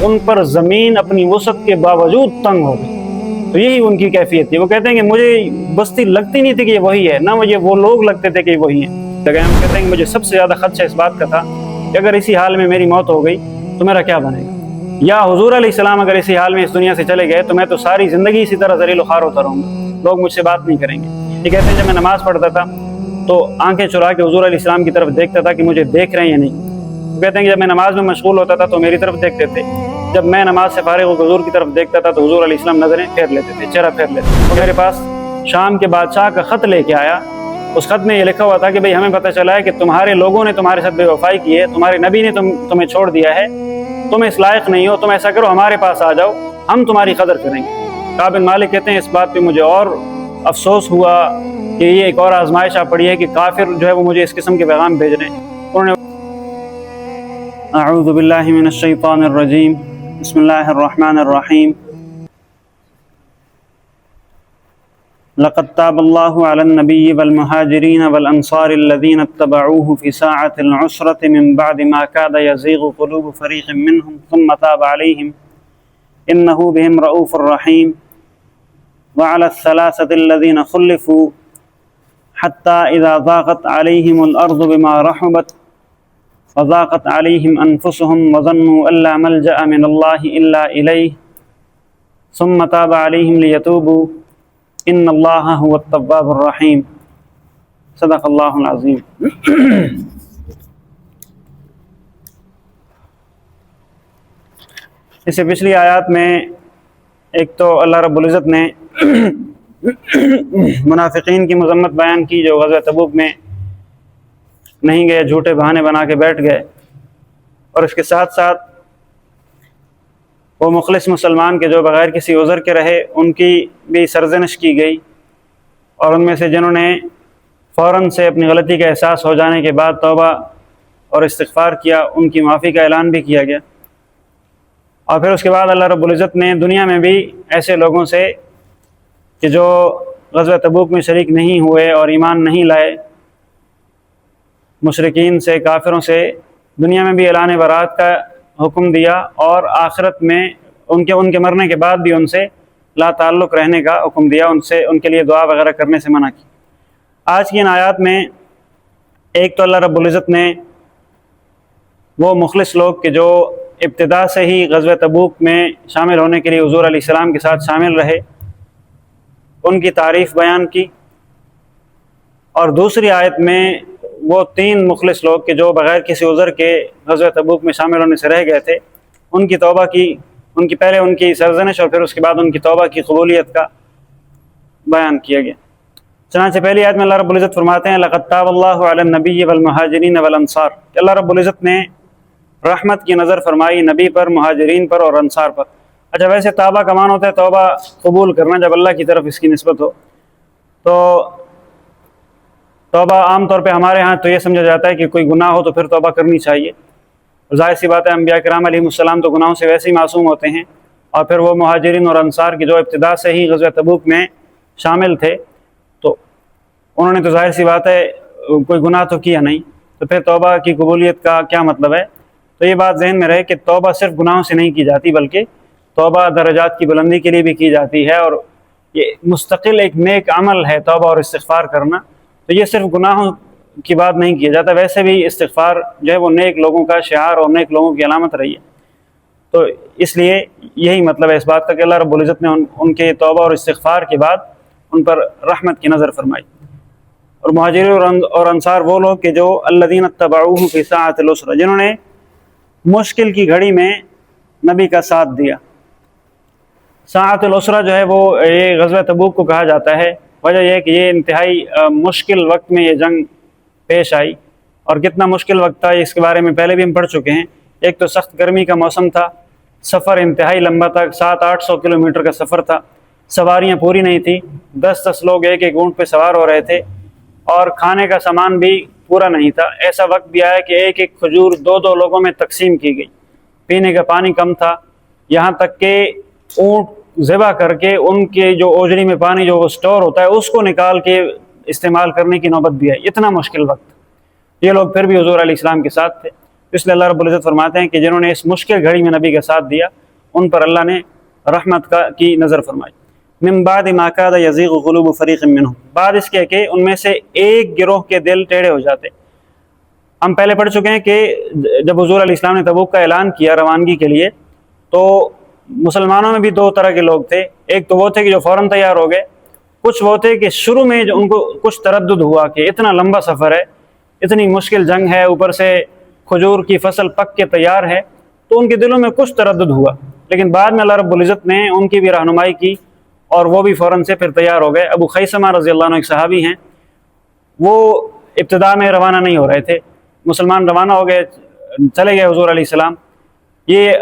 ان پر زمین اپنی وسعت کے باوجود تنگ ہو گئی۔ تو یہی ان کی کیفیت تھی۔ وہ کہتے ہیں کہ مجھے بستی لگتی نہیں تھی کہ یہ وہی ہے، نہ مجھے وہ لوگ لگتے تھے کہ یہ وہی ہیں۔ ہم کہتے ہیں کہ مجھے سب سے زیادہ خدشہ اس بات کا تھا کہ اگر اسی حال میں میری موت ہو گئی تو میرا کیا بنے گا، یا حضور علیہ السلام اگر اسی حال میں اس دنیا سے چلے گئے تو میں تو ساری زندگی اسی طرح ذلیل و خوار ہوتا رہوں گا، لوگ مجھ سے بات نہیں کریں گے۔ یہ کہتے ہیں جب میں نماز پڑھتا تھا تو آنکھیں چرا کے حضور علیہ السلام کی طرف دیکھتا تھا کہ مجھے دیکھ رہے ہیں یا نہیں۔ کہتے ہیں کہ جب میں نماز میں مشغول ہوتا تھا تو میری طرف دیکھتے تھے، جب میں نماز سے فارغ ہو کے حضور کی طرف دیکھتا تھا تو حضور علیہ السلام نظریں پھیر لیتے تھے، چہرہ پھیر لیتے تھے۔ تو میرے پاس شام کے بادشاہ کا خط لے کے آیا، اس خط میں یہ لکھا ہوا تھا کہ بھئی ہمیں پتہ چلا ہے کہ تمہارے لوگوں نے تمہارے ساتھ بے وفائی کی ہے، تمہارے نبی نے تمہیں چھوڑ دیا ہے، تم اس لائق نہیں ہو، تم ایسا کرو ہمارے پاس آ جاؤ، ہم تمہاری قدر کریں گے۔ کعب بن مالک کہتے ہیں اس بات پہ مجھے اور افسوس ہوا کہ یہ ایک اور آزمائش آ پڑی ہے کہ کافر جو ہے وہ مجھے اس قسم کے پیغام بھیج رہے ہیں۔ انہوں نے اعوذ باللہ من الشیطان الرجیم، بسم اللہ الرحمن الرحیم، لقد تاب اللہ علی النبی والمہاجرین والانصار الذین اتبعوه في ساعة العسرة من بعد ما كاد يزيغ قلوب فريق منهم ثم تاب عليهم إنه بهم رؤوف رحيم وعلى الثلاثة الذين خلفوا حتى إذا ضاقت عليهم الأرض بما رحبت وضاقت عليهم أنفسهم وظنوا أن لا ملجأ من الله إلا إليه ثم تاب عليهم ليتوبوا ان اللہ هو التواب الرحیم۔ صدق اللہ العظیم۔ اس سے پچھلی آیات میں ایک تو اللہ رب العزت نے منافقین کی مذمت بیان کی جو غزوہ تبوک میں نہیں گئے، جھوٹے بہانے بنا کے بیٹھ گئے، اور اس کے ساتھ ساتھ وہ مخلص مسلمان کے جو بغیر کسی عذر کے رہے ان کی بھی سرزنش کی گئی، اور ان میں سے جنہوں نے فوراً سے اپنی غلطی کا احساس ہو جانے کے بعد توبہ اور استغفار کیا ان کی معافی کا اعلان بھی کیا گیا۔ اور پھر اس کے بعد اللہ رب العزت نے دنیا میں بھی ایسے لوگوں سے کہ جو غزوہ تبوک میں شریک نہیں ہوئے اور ایمان نہیں لائے، مشرکین سے، کافروں سے، دنیا میں بھی اعلان برات کا حکم دیا، اور آخرت میں ان کے مرنے کے بعد بھی ان سے لا تعلق رہنے کا حکم دیا، ان کے لیے دعا وغیرہ کرنے سے منع کی۔ آج کی ان آیات میں ایک تو اللہ رب العزت نے وہ مخلص لوگ کہ جو ابتدا سے ہی غزوہ تبوک میں شامل ہونے کے لیے حضور علیہ السلام کے ساتھ شامل رہے، ان کی تعریف بیان کی، اور دوسری آیت میں وہ 3 مخلص لوگ کہ جو بغیر کسی عذر کے غزوہ تبوک میں شامل ہونے سے رہ گئے تھے، ان کی توبہ کی، پہلے ان کی سرزنش اور پھر اس کے بعد ان کی توبہ کی قبولیت کا بیان کیا گیا۔ چنانچہ پہلی آیت میں اللہ رب العزت فرماتے ہیں لقد تاب اللہ علی النبی والمہاجرین والانصار، کہ اللہ رب العزت نے رحمت کی نظر فرمائی نبی پر، مہاجرین پر اور انصار پر۔ اچھا، ویسے توبہ کا معنی ہوتا ہے توبہ قبول کرنا، جب اللہ کی طرف اس کی نسبت ہو تو توبہ عام طور پہ ہمارے ہاں تو یہ سمجھا جاتا ہے کہ کوئی گناہ ہو تو پھر توبہ کرنی چاہیے۔ ظاہر سی بات ہے انبیاء کرام علیہ السلام تو گناہوں سے ویسے ہی معصوم ہوتے ہیں، اور پھر وہ مہاجرین اور انصار کی جو ابتدا سے ہی غزوہ تبوک میں شامل تھے تو انہوں نے تو ظاہر سی بات ہے کوئی گناہ تو کیا نہیں، تو پھر توبہ کی قبولیت کا کیا مطلب ہے؟ تو یہ بات ذہن میں رہے کہ توبہ صرف گناہوں سے نہیں کی جاتی، بلکہ توبہ درجات کی بلندی کے لیے بھی کی جاتی ہے، اور یہ مستقل ایک نیک عمل ہے توبہ اور استغفار کرنا۔ تو یہ صرف گناہوں کی بات نہیں کیا جاتا، ویسے بھی استغفار جو ہے وہ نیک لوگوں کا شعار اور نیک لوگوں کی علامت رہی ہے۔ تو اس لیے یہی مطلب ہے اس بات کا کہ اللہ رب العزت نے ان کے توبہ اور استغفار کے بعد ان پر رحمت کی نظر فرمائی۔ اور مہاجرین اور انصار وہ لوگ کہ جو الذین اتبعوہ فی ساعۃ العسرہ، جنہوں نے مشکل کی گھڑی میں نبی کا ساتھ دیا۔ ساعۃ العسرہ جو ہے وہ یہ غزوہ تبوک کو کہا جاتا ہے، وجہ یہ ہے کہ یہ انتہائی مشکل وقت میں یہ جنگ پیش آئی، اور کتنا مشکل وقت تھا اس کے بارے میں پہلے بھی ہم پڑھ چکے ہیں۔ ایک تو سخت گرمی کا موسم تھا، سفر انتہائی لمبا تھا، 700-800 کلومیٹر کا سفر تھا، سواریاں پوری نہیں تھیں، 10-10 لوگ ایک ایک اونٹ پہ سوار ہو رہے تھے، اور کھانے کا سامان بھی پورا نہیں تھا۔ ایسا وقت بھی آیا کہ ایک ایک کھجور 2-2 لوگوں میں تقسیم کی گئی، پینے کا پانی کم تھا، یہاں تک کہ اونٹ ذبح کر کے ان کے جو اوجڑی میں پانی جو اسٹور ہوتا ہے اس کو نکال کے استعمال کرنے کی نوبت بھی آئی۔ اتنا مشکل وقت، یہ لوگ پھر بھی حضور علیہ السلام کے ساتھ تھے۔ اس لیے اللہ رب العزت فرماتے ہیں کہ جنہوں نے اس مشکل گھڑی میں نبی کا ساتھ دیا ان پر اللہ نے رحمت کی نظر فرمائی۔ من بعد ما کاد یزیغ قلوب فریق منہم، بعد اس کے کہ ان میں سے ایک گروہ کے دل ٹیڑھے ہو جاتے۔ ہم پہلے پڑھ چکے ہیں کہ جب حضور علیہ السلام نے تبوک کا اعلان کیا روانگی کے لیے تو مسلمانوں میں بھی دو طرح کے لوگ تھے۔ ایک تو وہ تھے کہ جو فوراً تیار ہو گئے، کچھ وہ تھے کہ شروع میں جو ان کو کچھ تردد ہوا کہ اتنا لمبا سفر ہے، اتنی مشکل جنگ ہے، اوپر سے کھجور کی فصل پک کے تیار ہے، تو ان کے دلوں میں کچھ تردد ہوا، لیکن بعد میں اللہ رب العزت نے ان کی بھی رہنمائی کی اور وہ بھی فوراً سے پھر تیار ہو گئے۔ ابو خیثمہ رضی اللہ عنہ ایک صحابی ہیں، وہ ابتدا میں روانہ نہیں ہو رہے تھے، مسلمان روانہ ہو گئے، چلے گئے حضور علیہ السلام، یہ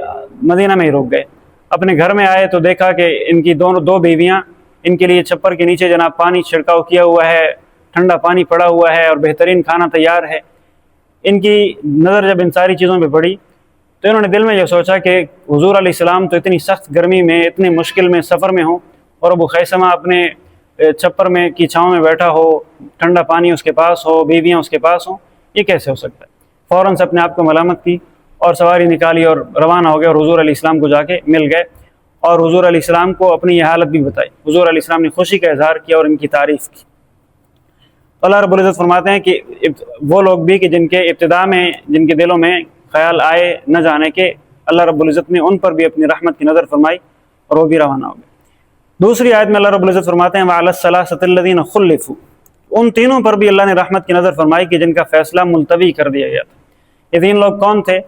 مدینہ میں ہی رک گئے۔ اپنے گھر میں آئے تو دیکھا کہ ان کی دو بیویاں، ان کے لیے چھپر کے نیچے جناب پانی چھڑکاؤ کیا ہوا ہے، ٹھنڈا پانی پڑا ہوا ہے اور بہترین کھانا تیار ہے۔ ان کی نظر جب ان ساری چیزوں پہ پڑی تو انہوں نے دل میں یہ سوچا کہ حضور علیہ السلام تو اتنی سخت گرمی میں، اتنی مشکل میں سفر میں ہوں، اور ابو خیثمہ اپنے چھپر میں کی چھاؤں میں بیٹھا ہو، ٹھنڈا پانی اس کے پاس ہو، بیویاں اس کے پاس ہوں، یہ کیسے ہو سکتا ہے؟ فوراً سے اپنے آپ کو ملامت کی اور سواری نکالی اور روانہ ہو گئے اور حضور علیہ السلام کو جا کے مل گئے اور حضور علیہ السلام کو اپنی یہ حالت بھی بتائی۔ حضور علیہ السلام نے خوشی کا اظہار کیا اور ان کی تعریف کی۔ اللہ رب العزت فرماتے ہیں کہ وہ لوگ بھی کہ جن کے ابتدا میں، جن کے دلوں میں خیال آئے نہ جانے کے، اللہ رب العزت نے ان پر بھی اپنی رحمت کی نظر فرمائی اور وہ بھی روانہ ہو گئے۔ دوسری آیت میں اللہ رب العزت فرماتے ہیں وَعَلَى الثَّلَاثَةِ الَّذِينَ خُلِّفُوا، ان تینوں پر بھی اللہ نے رحمت کی نظر فرمائی کہ جن کا فیصلہ ملتوی کر دیا گیا تھا۔ یہ تین لوگ کون تھے؟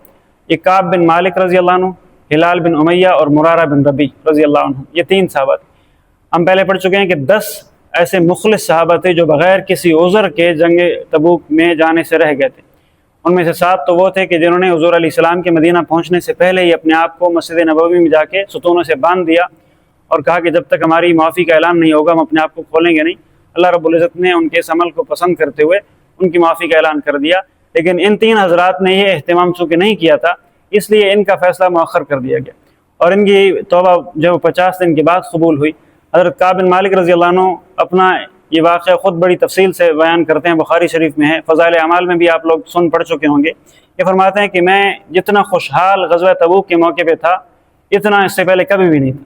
یہ کعب بن مالک رضی اللہ عنہ، ہلال بن امیہ اور مرارہ بن ربیع رضی اللہ عنہ، یہ تین صحابہ تھے۔ ہم پہلے پڑھ چکے ہیں کہ 10 ایسے مخلص صحابہ تھے جو بغیر کسی عذر کے جنگ تبوک میں جانے سے رہ گئے تھے۔ ان میں سے 7 تو وہ تھے کہ جنہوں نے حضور علیہ السلام کے مدینہ پہنچنے سے پہلے ہی اپنے آپ کو مسجد نبوی میں جا کے ستونوں سے باندھ دیا اور کہا کہ جب تک ہماری معافی کا اعلان نہیں ہوگا ہم اپنے آپ کو کھولیں گے نہیں۔ اللہ رب العزت نے ان کے اس عمل کو پسند کرتے ہوئے ان کی معافی کا اعلان کر دیا، لیکن ان 3 حضرات نے یہ اہتمام چونکہ نہیں کیا تھا، اس لیے ان کا فیصلہ مؤخر کر دیا گیا اور ان کی توبہ جو 50 دن کے بعد قبول ہوئی۔ حضرت کعب بن مالک رضی اللہ عنہ اپنا یہ واقعہ خود بڑی تفصیل سے بیان کرتے ہیں، بخاری شریف میں ہے، فضائل اعمال میں بھی آپ لوگ سن پڑھ چکے ہوں گے۔ یہ فرماتے ہیں کہ میں جتنا خوشحال غزوہ تبوک کے موقع پہ تھا اتنا اس سے پہلے کبھی بھی نہیں تھا،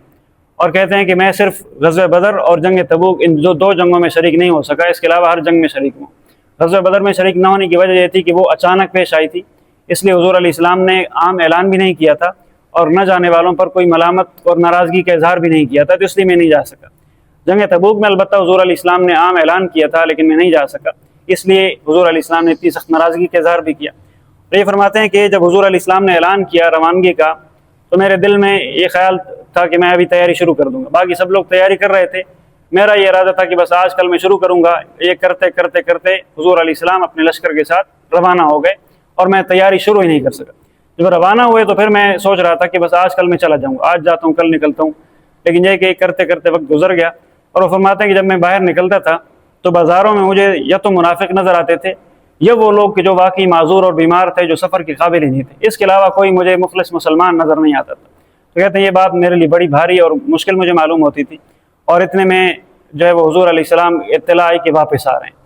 اور کہتے ہیں کہ میں صرف غزوہ بدر اور جنگ تبوک ان جو 2 جنگوں میں شریک نہیں ہو سکا، اس کے علاوہ ہر جنگ میں شریک ہوں۔ غزوہ بدر میں شریک نہ ہونے کی وجہ یہ تھی کہ وہ اچانک پیش آئی تھی، اس لیے حضور علیہ السلام نے عام اعلان بھی نہیں کیا تھا اور نہ جانے والوں پر کوئی ملامت اور ناراضگی کا اظہار بھی نہیں کیا تھا، تو اس لیے میں نہیں جا سکا۔ جنگ تبوک میں البتہ حضور علیہ السلام نے عام اعلان کیا تھا لیکن میں نہیں جا سکا، اس لیے حضور علیہ السلام نے اتنی سخت ناراضگی کا اظہار بھی کیا۔ تو یہ فرماتے ہیں کہ جب حضور علیہ السلام نے اعلان کیا روانگی کا تو میرے دل میں یہ خیال تھا کہ میں ابھی تیاری شروع کر دوں گا۔ باقی سب لوگ تیاری کر رہے تھے، میرا یہ ارادہ تھا کہ بس آج کل میں شروع کروں گا۔ یہ کرتے کرتے کرتے حضور علیہ السلام اپنے لشکر کے ساتھ روانہ ہو گئے اور میں تیاری شروع ہی نہیں کر سکا۔ جب روانہ ہوئے تو پھر میں سوچ رہا تھا کہ بس آج کل میں چلا جاؤں گا، آج جاتا ہوں کل نکلتا ہوں، لیکن یہ کہ کرتے کرتے وقت گزر گیا۔ اور وہ فرماتے ہیں کہ جب میں باہر نکلتا تھا تو بازاروں میں مجھے یا تو منافق نظر آتے تھے یا وہ لوگ کہ جو واقعی معذور اور بیمار تھے، جو سفر کے قابل ہی نہیں تھے، اس کے علاوہ کوئی مجھے مخلص مسلمان نظر نہیں آتا تھا۔ تو کہتے ہیں یہ بات میرے لیے بڑی بھاری اور مشکل مجھے معلوم ہوتی تھی، اور اتنے میں جو ہے وہ حضور علیہ السلام اطلاع آئی کہ واپس آ رہے ہیں۔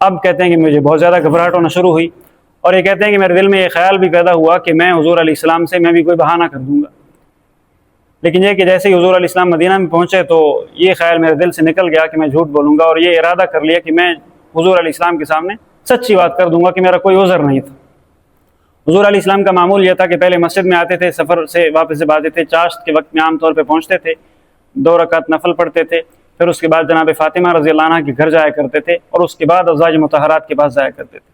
اب کہتے ہیں کہ مجھے بہت زیادہ گھبراہٹ ہونا شروع ہوئی، اور یہ کہتے ہیں کہ میرے دل میں یہ خیال بھی پیدا ہوا کہ میں حضور علیہ السلام سے میں بھی کوئی بہانہ کر دوں گا، لیکن یہ کہ جیسے ہی حضور علیہ السلام مدینہ میں پہنچے تو یہ خیال میرے دل سے نکل گیا کہ میں جھوٹ بولوں گا، اور یہ ارادہ کر لیا کہ میں حضور علیہ السلام کے سامنے سچی بات کر دوں گا کہ میرا کوئی عذر نہیں تھا۔ حضور علیہ السلام کا معمول یہ تھا کہ پہلے مسجد میں آتے تھے، سفر سے واپس جب آتے تھے چاشت کے وقت میں عام طور پہ پہنچتے تھے، 2 رکعت نفل پڑھتے تھے، پھر اس کے بعد جناب فاطمہ رضی اللہ عنہ کے گھر جایا کرتے تھے، اور اس کے بعد ازواج مطہرات کے پاس جایا کرتے تھے۔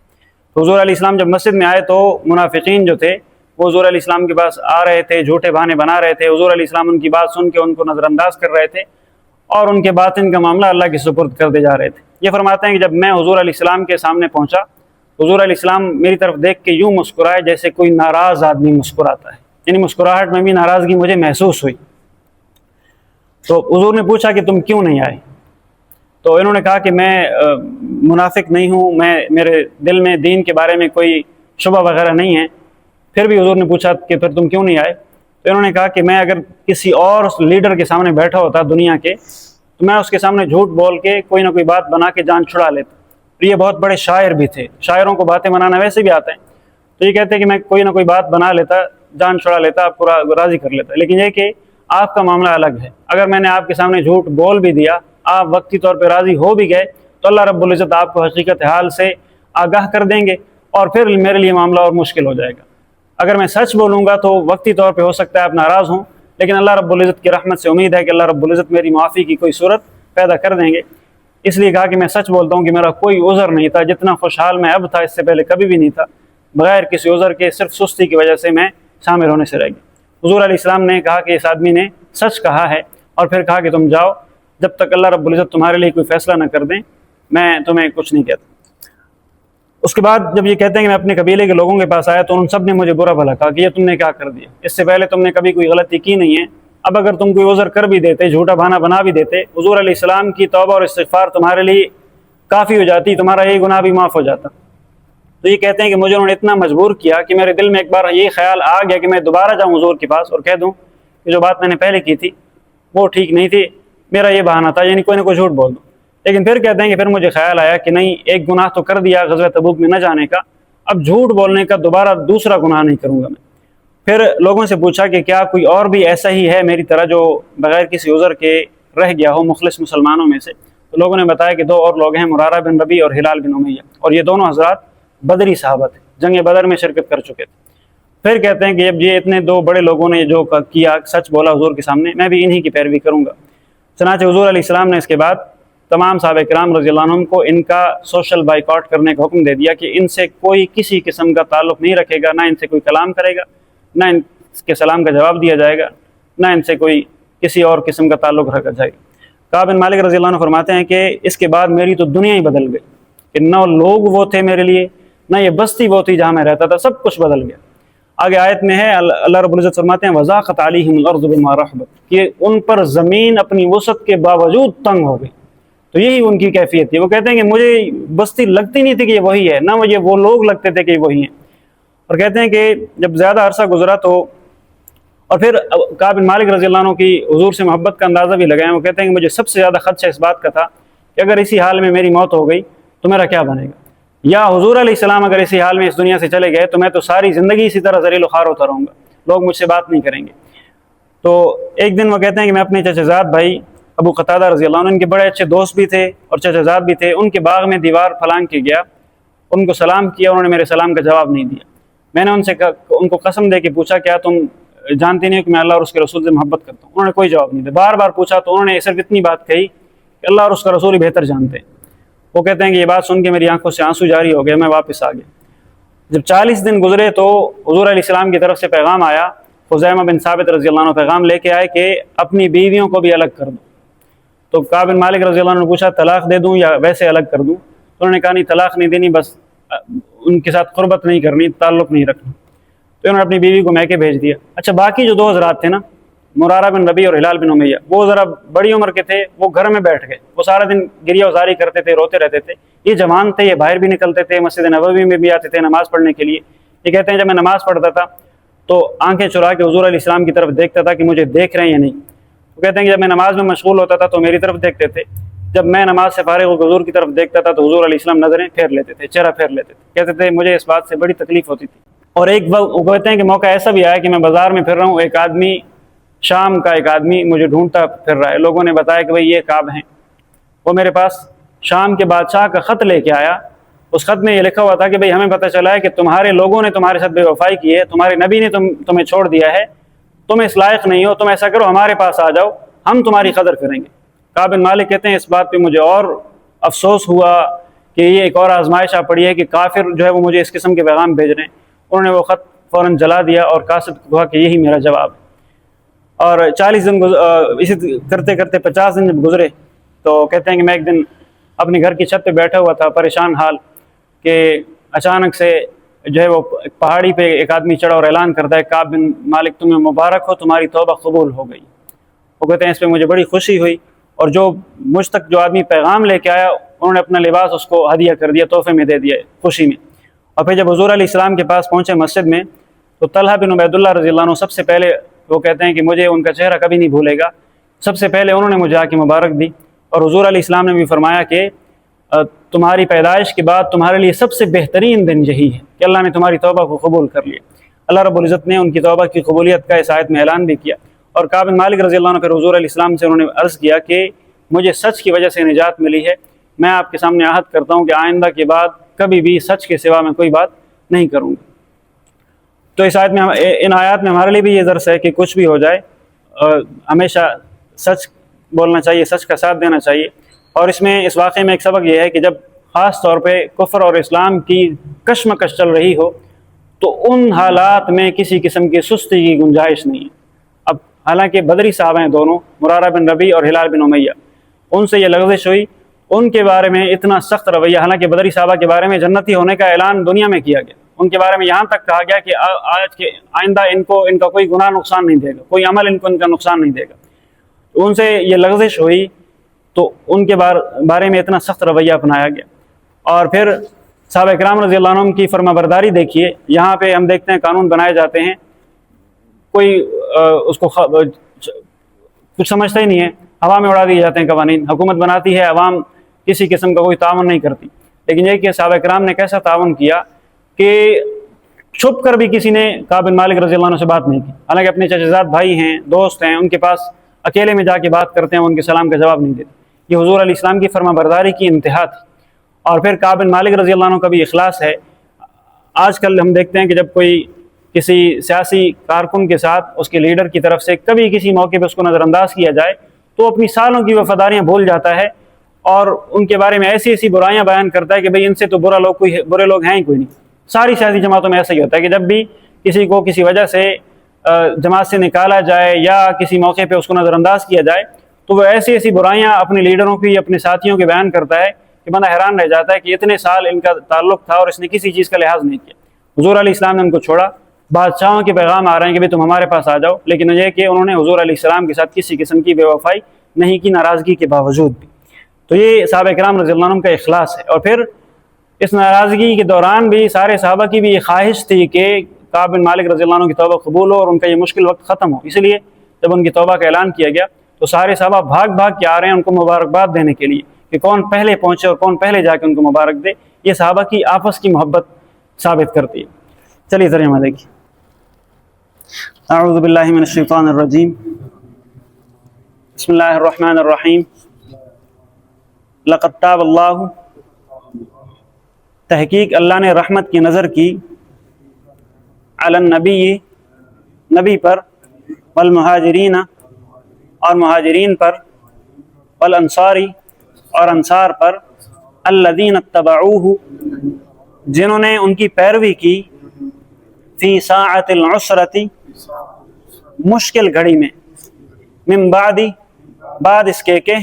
تو حضور علیہ السلام جب مسجد میں آئے تو منافقین جو تھے وہ حضور علیہ السلام کے پاس آ رہے تھے، جھوٹے بہانے بنا رہے تھے۔ حضور علیہ السلام ان کی بات سن کے ان کو نظر انداز کر رہے تھے اور ان کے باطن کا معاملہ اللہ کے سپرد کر دے جا رہے تھے۔ یہ فرماتے ہیں کہ جب میں حضور علیہ السلام کے سامنے پہنچا، حضور علیہ السلام میری طرف دیکھ کے یوں مسکرائے جیسے کوئی ناراض آدمی مسکراتا ہے، یعنی مسکراہٹ میں بھی ناراضگی مجھے محسوس ہوئی۔ تو حضور نے پوچھا کہ تم کیوں نہیں آئے؟ تو انہوں نے کہا کہ میں منافق نہیں ہوں، میرے دل میں دین کے بارے میں کوئی شبہ وغیرہ نہیں ہے۔ پھر بھی حضور نے پوچھا کہ پھر تم کیوں نہیں آئے؟ تو انہوں نے کہا کہ میں اگر کسی اور لیڈر کے سامنے بیٹھا ہوتا دنیا کے تو میں اس کے سامنے جھوٹ بول کے کوئی نہ کوئی بات بنا کے جان چھڑا لیتا۔ یہ بہت بڑے شاعر بھی تھے، شاعروں کو باتیں بنانا ویسے بھی آتا ہے۔ تو یہ کہتے ہیں کہ میں کوئی نہ کوئی بات بنا لیتا، جان چھڑا لیتا، آپ کو راضی کر لیتا، لیکن یہ کہ آپ کا معاملہ الگ ہے۔ اگر میں نے آپ کے سامنے جھوٹ بول بھی دیا، آپ وقتی طور پہ راضی ہو بھی گئے، تو اللہ رب العزت آپ کو حقیقت حال سے آگاہ کر دیں گے، اور پھر میرے لیے معاملہ اور مشکل ہو جائے گا۔ اگر میں سچ بولوں گا تو وقتی طور پہ ہو سکتا ہے آپ ناراض ہوں، لیکن اللہ رب العزت کی رحمت سے امید ہے کہ اللہ رب العزت میری معافی کی کوئی صورت پیدا کر دیں گے۔ اس لیے کہا کہ میں سچ بولتا ہوں کہ میرا کوئی عذر نہیں تھا، جتنا خوشحال میں اب تھا اس سے پہلے کبھی بھی نہیں تھا، بغیر کسی عذر کے، صرف سستی کی وجہ سے میں شامل ہونے سے رہ گیا۔ حضور علیہ السلام نے کہا کہ اس آدمی نے سچ کہا ہے، اور پھر کہا کہ تم جاؤ، جب تک اللہ رب العزت تمہارے لیے کوئی فیصلہ نہ کر دیں میں تمہیں کچھ نہیں کہتا۔ اس کے بعد جب یہ کہتے ہیں کہ میں اپنے قبیلے کے لوگوں کے پاس آیا تو ان سب نے مجھے برا بھلا کہا کہ یہ تم نے کیا کر دیا، اس سے پہلے تم نے کبھی کوئی غلطی کی نہیں ہے، اب اگر تم کوئی عذر کر بھی دیتے، جھوٹا بہانہ بنا بھی دیتے، حضور علیہ السلام کی توبہ اور استغفار تمہارے لیے کافی ہو جاتی، تمہارا یہ گناہ بھی معاف ہو جاتا۔ تو یہ کہتے ہیں کہ مجھے انہوں نے اتنا مجبور کیا کہ میرے دل میں ایک بار یہ خیال آ گیا کہ میں دوبارہ جاؤں حضور کے پاس اور کہہ دوں کہ جو بات میں نے پہلے کی تھی وہ ٹھیک نہیں تھی، میرا یہ بہانہ تھا، یعنی کوئی نہ کوئی جھوٹ بول دوں۔ لیکن پھر کہتے ہیں کہ پھر مجھے خیال آیا کہ نہیں، ایک گناہ تو کر دیا غزوہ تبوک میں نہ جانے کا، اب جھوٹ بولنے کا دوبارہ دوسرا گناہ نہیں کروں گا میں۔ پھر لوگوں سے پوچھا کہ کیا کوئی اور بھی ایسا ہی ہے میری طرح جو بغیر کسی عذر کے رہ گیا ہو مخلص مسلمانوں میں سے؟ تو لوگوں نے بتایا کہ 2 اور لوگ ہیں، مرارہ بن ربیع اور ہلال بن امیہ، اور یہ دونوں حضرات بدری صحابہ تھے، جنگ بدر میں شرکت کر چکے تھے۔ پھر کہتے ہیں کہ جب یہ اتنے 2 بڑے لوگوں نے جو کیا، سچ بولا حضور کے سامنے، میں بھی انہی کی پیروی کروں گا۔ چنانچہ حضور علیہ السلام نے اس کے بعد تمام صحابہ کرام رضی اللہ عنہم کو ان کا سوشل بائیکاٹ کرنے کا حکم دے دیا کہ ان سے کوئی کسی قسم کا تعلق نہیں رکھے گا، نہ ان سے کوئی کلام کرے گا، نہ ان کے سلام کا جواب دیا جائے گا، نہ ان سے کوئی کسی اور قسم کا تعلق رکھا جائے گا۔ کعب بن مالک رضی اللہ عنہ فرماتے ہیں کہ اس کے بعد میری تو دنیا ہی بدل گئی، کہ نہ لوگ وہ تھے میرے لیے، نہ یہ بستی وہ تھی جہاں میں رہتا تھا، سب کچھ بدل گیا۔ آگے آیت میں ہے اللہ رب العزت فرماتے ہیں وَضَاقَتْ عَلَيْهِمُ الْأَرْضُ بِمَا رَحُبَتْ، کہ ان پر زمین اپنی وسعت کے باوجود تنگ ہو گئی۔ تو یہی ان کی کیفیت تھی، وہ کہتے ہیں کہ مجھے بستی لگتی نہیں تھی کہ یہ وہی ہے، نہ مجھے وہ لوگ لگتے تھے کہ یہ وہی ہیں۔ اور کہتے ہیں کہ جب زیادہ عرصہ گزرا تو، اور پھر کعب بن مالک رضی اللہ عنہ کی حضور سے محبت کا اندازہ بھی لگائیں، وہ کہتے ہیں کہ مجھے سب سے زیادہ خدشہ اس بات کا تھا کہ اگر اسی حال میں میری موت ہو گئی تو میرا کیا بنے گا، یا حضور علیہ السلام اگر اسی حال میں اس دنیا سے چلے گئے تو میں تو ساری زندگی اسی طرح ذلیل و خوار ہوتا رہوں گا، لوگ مجھ سے بات نہیں کریں گے۔ تو ایک دن وہ کہتے ہیں کہ میں اپنے چچا زاد بھائی ابو قتادہ رضی اللہ عنہ، ان کے بڑے اچھے دوست بھی تھے اور چچا زاد بھی تھے، ان کے باغ میں دیوار پھلانگ کے گیا، ان کو سلام کیا، انہوں نے میرے سلام کا جواب نہیں دیا۔ میں نے ان کو قسم دے کے پوچھا کیا تم جانتے نہیں کہ میں اللہ اور اس کے رسول سے محبت کرتا ہوں؟ انہوں نے کوئی جواب نہیں دیا۔ بار بار پوچھا تو انہوں نے صرف اتنی بات کہی کہ اللہ اور اس کا رسول ہی بہتر جانتے ہیں۔ وہ کہتے ہیں کہ یہ بات سن کے میری آنکھوں سے آنسو جاری ہو گئے، میں واپس آ گیا۔ جب 40 دن گزرے تو حضور علیہ السلام کی طرف سے پیغام آیا، خزیمہ بن ثابت رضی اللہ عنہ پیغام لے کے آئے کہ اپنی بیویوں کو بھی الگ کر دو۔ تو کعب بن مالک رضی اللہ عنہ نے پوچھا طلاق دے دوں یا ویسے الگ کر دوں؟ تو انہوں نے کہا نہیں، طلاق نہیں دینی، بس ان کے ساتھ قربت نہیں کرنی، تعلق نہیں رکھنا۔ تو انہوں نے اپنی بیوی کو میکے بھیج دیا۔ اچھا، باقی جو 2 حضرات تھے نا، مرارہ بن ربیع اور ہلال بن امیہ، وہ ذرا بڑی عمر کے تھے، وہ گھر میں بیٹھ گئے، وہ سارا دن گریہ وزاری کرتے تھے، روتے رہتے تھے۔ یہ جوان تھے، یہ باہر بھی نکلتے تھے، مسجد نبوی میں بھی آتے تھے نماز پڑھنے کے لیے۔ یہ کہتے ہیں جب میں نماز پڑھتا تھا تو آنکھیں چرا کے حضور علیہ السلام کی طرف دیکھتا تھا کہ مجھے دیکھ رہے ہیں یا نہیں۔ وہ کہتے ہیں کہ جب میں نماز میں مشغول ہوتا تھا تو میری طرف دیکھتے تھے، جب میں نماز سے فارغ ہو کے حضور کی طرف دیکھتا تھا تو حضور علیہ السلام نظریں پھیر لیتے تھے، چہرہ پھیر لیتے تھے۔ کہتے تھے مجھے اس بات سے بڑی تکلیف ہوتی تھی۔ اور ایک وہ کہتے ہیں کہ موقع ایسا بھی آیا کہ میں بازار میں پھر رہا ہوں، ایک آدمی، شام کا ایک آدمی مجھے ڈھونڈتا پھر رہا ہے، لوگوں نے بتایا کہ بھئی یہ کعب ہیں۔ وہ میرے پاس شام کے بادشاہ کا خط لے کے آیا، اس خط میں یہ لکھا ہوا تھا کہ بھئی ہمیں پتہ چلا ہے کہ تمہارے لوگوں نے تمہارے ساتھ بے وفائی کی ہے، تمہارے نبی نے تمہیں چھوڑ دیا ہے، تم اس لائق نہیں ہو، تم ایسا کرو ہمارے پاس آ جاؤ، ہم تمہاری قدر کریں گے۔ کعب بن مالک کہتے ہیں اس بات پہ مجھے اور افسوس ہوا کہ یہ ایک اور آزمائش آ پڑی ہے کہ کافر جو ہے وہ مجھے اس قسم کے پیغام بھیج رہے ہیں۔ انہوں نے وہ خط فوراً جلا دیا اور قاصد کو کہا کہ یہی میرا جواب ہے۔ اور 40 دن اسی کرتے کرتے 50 دن جب گزرے تو کہتے ہیں کہ میں ایک دن اپنے گھر کی چھت پہ بیٹھا ہوا تھا پریشان حال کہ اچانک سے جو ہے وہ پہاڑی پہ ایک آدمی چڑھا اور اعلان کرتا ہے کعب بن مالک تمہیں مبارک ہو، تمہاری توبہ قبول ہو گئی۔ وہ کہتے ہیں اس پہ مجھے بڑی خوشی ہوئی، اور جو مجھ تک جو آدمی پیغام لے کے آیا انہوں نے اپنا لباس اس کو ہدیہ کر دیا، تحفے میں دے دیا خوشی میں۔ اور پھر جب حضور علیہ السلام کے پاس پہنچے مسجد میں تو طلحہ بن عبید اللہ رضی اللہ عنہ سب سے پہلے، وہ کہتے ہیں کہ مجھے ان کا چہرہ کبھی نہیں بھولے گا، سب سے پہلے انہوں نے مجھے آ کے مبارک دی، اور حضور علیہ السلام نے بھی فرمایا کہ تمہاری پیدائش کے بعد تمہارے لیے سب سے بہترین دن یہی ہے کہ اللہ نے تمہاری توبہ کو قبول کر لیا۔ اللہ رب العزت نے ان کی توبہ کی قبولیت کا اس آیت میں اعلان بھی کیا۔ اور کعب بن مالک رضی اللہ عنہ پھر حضور علیہ السلام سے انہوں نے عرض کیا کہ مجھے سچ کی وجہ سے نجات ملی ہے، میں آپ کے سامنے عہد کرتا ہوں کہ آئندہ کے بعد کبھی بھی سچ کے سوا میں کوئی بات نہیں کروں گا۔ تو اس آیت میں ان آیات میں ہمارے لیے بھی یہ درس ہے کہ کچھ بھی ہو جائے ہمیشہ سچ بولنا چاہیے، سچ کا ساتھ دینا چاہیے۔ اور اس میں اس واقعے میں ایک سبق یہ ہے کہ جب خاص طور پہ کفر اور اسلام کی کشمکش چل رہی ہو تو ان حالات میں کسی قسم کی سستی کی گنجائش نہیں ہے۔ اب حالانکہ بدری صحابہ ہیں دونوں، مرارہ بن ربیع اور ہلال بن امیہ، ان سے یہ لغزش ہوئی، ان کے بارے میں اتنا سخت رویہ، حالانکہ بدری صحابہ کے بارے میں جنتی ہونے کا اعلان دنیا میں کیا گیا، ان کے بارے میں یہاں تک کہا گیا کہ آج کے آئندہ ان کا کوئی گناہ نقصان نہیں دے گا، کوئی عمل ان کا نقصان نہیں دے گا۔ تو ان سے یہ لغزش ہوئی تو ان کے بارے میں اتنا سخت رویہ اپنایا گیا۔ اور پھر صحابہ کرام رضی اللہ عنہم کی فرما برداری دیکھیے، یہاں پہ ہم دیکھتے ہیں قانون بنائے جاتے ہیں، کوئی اس کو کچھ سمجھتا ہی نہیں ہے، ہوا میں اڑا دیے جاتے ہیں قوانین، حکومت بناتی ہے، عوام کسی قسم کا کوئی تعاون نہیں کرتی۔ لیکن یہ کہ صحابہ کرام نے کیسا تعاون کیا کہ چھپ کر بھی کسی نے کعب بن مالک رضی اللہ عنہ سے بات نہیں کی، حالانکہ اپنے چچا زاد بھائی ہیں، دوست ہیں، ان کے پاس اکیلے میں جا کے بات کرتے ہیں، ان کے سلام کا جواب نہیں دیتے۔ یہ حضور علیہ السلام کی فرما برداری کی انتہا تھی۔ اور پھر کعب بن مالک رضی اللہ عنہ کا بھی اخلاص ہے۔ آج کل ہم دیکھتے ہیں کہ جب کوئی کسی سیاسی کارکن کے ساتھ اس کے لیڈر کی طرف سے کبھی کسی موقع پہ اس کو نظر انداز کیا جائے تو اپنی سالوں کی وفاداریاں بھول جاتا ہے اور ان کے بارے میں ایسی ایسی برائیاں بیان کرتا ہے کہ بھئی ان سے تو برے لوگ ہیں ہی کوئی نہیں۔ ساری سیاسی جماعتوں میں ایسا ہی ہوتا ہے کہ جب بھی کسی کو کسی وجہ سے جماعت سے نکالا جائے یا کسی موقع پہ اس کو نظر انداز کیا جائے تو وہ ایسی ایسی برائیاں اپنے لیڈروں کی، اپنے ساتھیوں کے بیان کرتا ہے کہ بندہ حیران رہ جاتا ہے کہ اتنے سال ان کا تعلق تھا اور اس نے کسی چیز کا لحاظ نہیں کیا۔ حضور علیہ السلام نے ان کو چھوڑا، بادشاہوں کے پیغام آ رہے ہیں کہ بھئی تم ہمارے پاس آ جاؤ، لیکن یہ کہ انہوں نے حضور علیہ السلام کے ساتھ کسی قسم کی بے وفائی نہیں کی، ناراضگی کے باوجود بھی۔ تو یہ صحابہ کرام رضی اللہ عنہم کا اخلاص ہے۔ اور پھر اس ناراضگی کے دوران بھی سارے صحابہ کی بھی یہ خواہش تھی کہ کعب بن مالک رضی اللہ عنہ کی توبہ قبول ہو اور ان کا یہ مشکل وقت ختم ہو۔ اس لیے جب ان کی توبہ کا اعلان کیا گیا تو سارے صحابہ بھاگ بھاگ کے آ رہے ہیں ان کو مبارکباد دینے کے لیے کہ کون پہلے پہنچے اور کون پہلے جا کے ان کو مبارک دے۔ یہ صحابہ کی آپس کی محبت ثابت کرتی ہے۔ چلیے ترجمہ دیکھیے۔ اعوذ باللہ من الشیطان الرجیم، بسم اللہ الرحمن الرحیم۔ لقد تاب اللہ، تحقیق اللہ نے رحمت کی نظر کی، علی النبی، نبی پر، والمہاجرین، اور مہاجرین پر، والانصاری، اور انصار پر، الذین اتبعوہ، جنہوں نے ان کی پیروی کی، فی ساعۃ العسرۃ، مشکل گھڑی میں، من بعد اس کے کہ،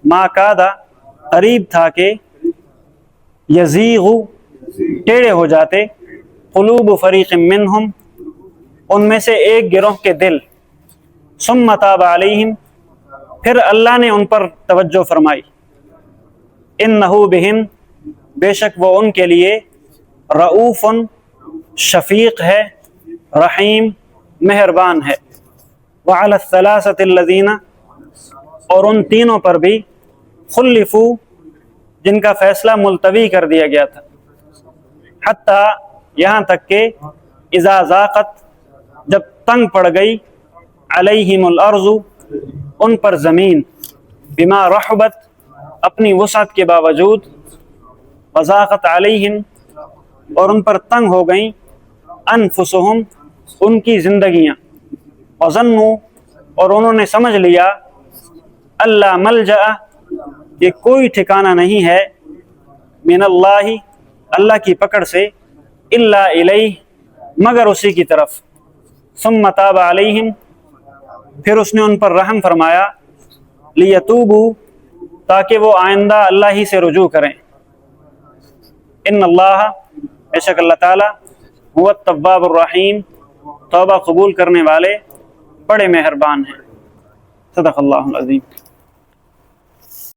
ما کادا، قریب تھا کہ، یزیغ، ٹیڑے ہو جاتے، قلوب فریق منہم، ان میں سے ایک گروہ کے دل، ثم تاب علیہم، پھر اللہ نے ان پر توجہ فرمائی، انہ بہم، بے شک وہ ان کے لیے، رؤوف، شفیق ہے، رحیم، مہربان ہے، وعلی الثلاثۃ الذین، اور ان تینوں پر بھی، خلفوا، جن کا فیصلہ ملتوی کر دیا گیا تھا، حتیٰ، یہاں تک کہ، اذا ضاقت، جب تنگ پڑ گئی، علیہم الارض، ان پر زمین، بما رحبت، اپنی وسعت کے باوجود، وضاقت علیہم، اور ان پر تنگ ہو گئیں، انفسہم، ان کی زندگیاں، وظنوا، اور انہوں نے سمجھ لیا، اللہ ملجأ، کہ کوئی ٹھکانہ نہیں ہے، من اللہ، اللہ کی پکڑ سے، الا الیہ، مگر اسی کی طرف، ثم تاب علیہم، پھر اس نے ان پر رحم فرمایا، لیتوبوا، تاکہ وہ آئندہ اللہ ہی سے رجوع کریں، ان اللہ، بے شک اللہ تعالیٰ، هو التواب الرحیم، توبہ قبول کرنے والے بڑے مہربان ہیں۔ صدق اللہ العظیم۔